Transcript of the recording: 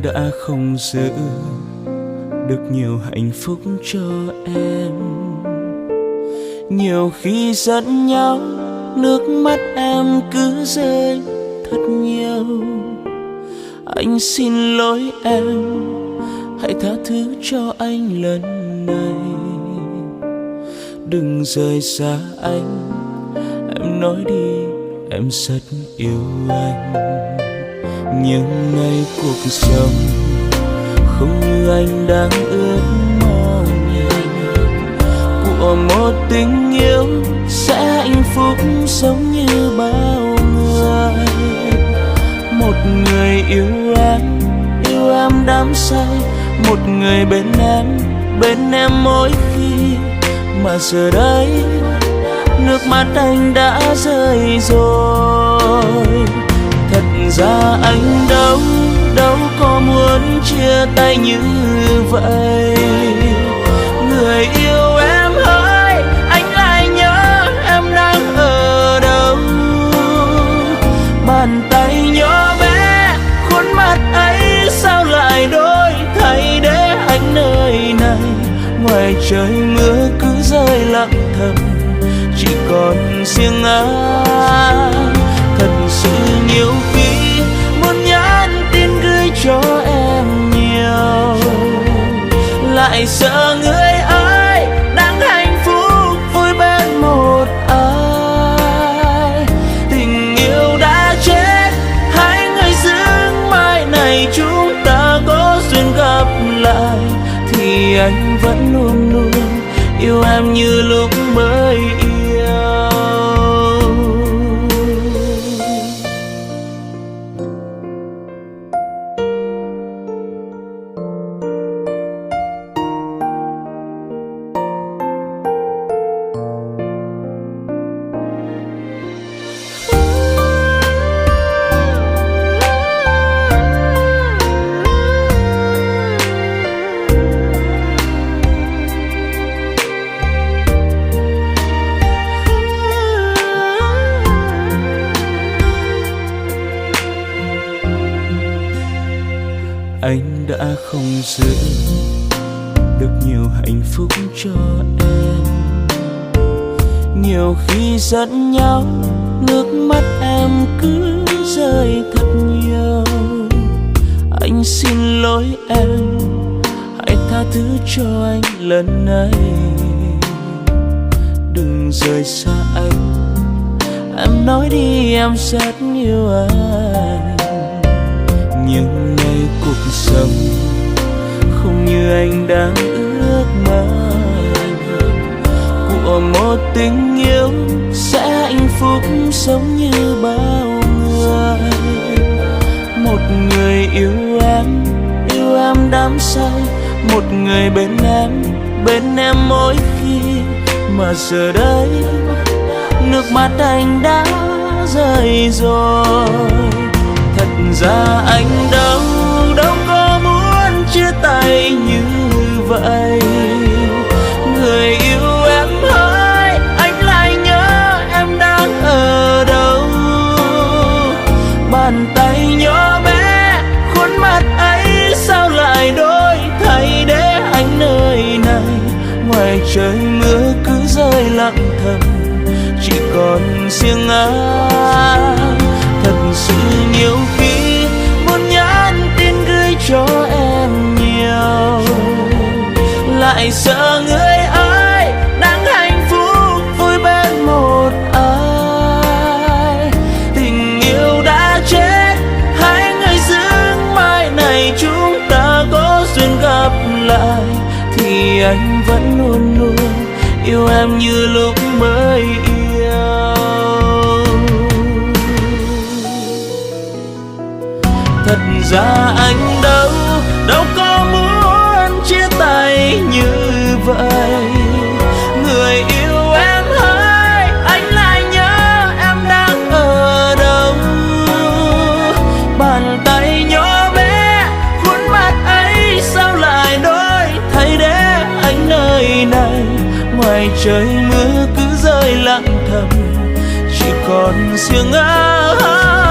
đã không giữ được nhiều hạnh phúc cho em. Nhiều khi giận nhau, nước mắt em cứ rơi thật nhiều. Anh xin lỗi em, hãy tha thứ cho anh lần này. Đừng rời xa anh, em nói đi, em rất yêu anh. Nhưng ngày cuộc sống không như anh đang ước mong, của một tình yêu sẽ hạnh phúc sống như bao người. Một người yêu em đắm say, một người bên em mỗi khi. Mà giờ đây nước mắt anh đã rơi rồi. Thật ra anh đâu có muốn chia tay như vậy. Người yêu em ơi, anh lại nhớ em đang ở đâu. Bàn tay nhỏ bé, khuôn mặt ấy sao lại đổi thay để anh nơi này. Ngoài trời mưa cứ rơi lặng thầm, chỉ còn riêng anh. Thật sự nhiều khi muốn nhắn tin gửi cho em nhiều, lại sợ người ấy đang hạnh phúc vui bên một ai. Tình yêu đã chết, hai người giữ mai này chúng ta có duyên gặp lại. Thì anh vẫn luôn luôn yêu em như lúc mới yêu. Anh đã không giữ được nhiều hạnh phúc cho em. Nhiều khi giận nhau, nước mắt em cứ rơi thật nhiều. Anh xin lỗi em, hãy tha thứ cho anh lần này. Đừng rời xa anh, em nói đi, em rất yêu anh. Nhưng ngày cuộc sống không như anh đang ước mơ, của một tình yêu sẽ hạnh phúc sống như bao người. Một người yêu em đắm say, một người bên em mỗi khi. Mà giờ đây nước mắt anh đã rơi rồi. Thật ra anh đâu có muốn chia tay như vậy. Người yêu em ơi, anh lại nhớ em đang ở đâu. Bàn tay nhỏ bé, khuôn mặt ấy sao lại đổi thay để anh nơi này. Ngoài trời mưa cứ rơi lặng thầm, chỉ còn riêng anh. Thật sự nhiều khi muốn nhắn tin gửi cho em nhiều, lại sợ người ấy đang hạnh phúc vui bên một ai. Tình yêu đã chết, hai người giữ mai này chúng ta có duyên gặp lại. Thì anh vẫn luôn luôn yêu em như lúc mới yêu. Thật ra anh đâu có muốn chia tay như vậy. Người yêu em ơi, anh lại nhớ em đang ở đâu. Bàn tay nhỏ bé, khuôn mặt ấy sao lại đổi thay để anh nơi này. Ngoài trời mưa cứ rơi lặng thầm, chỉ còn riêng anh.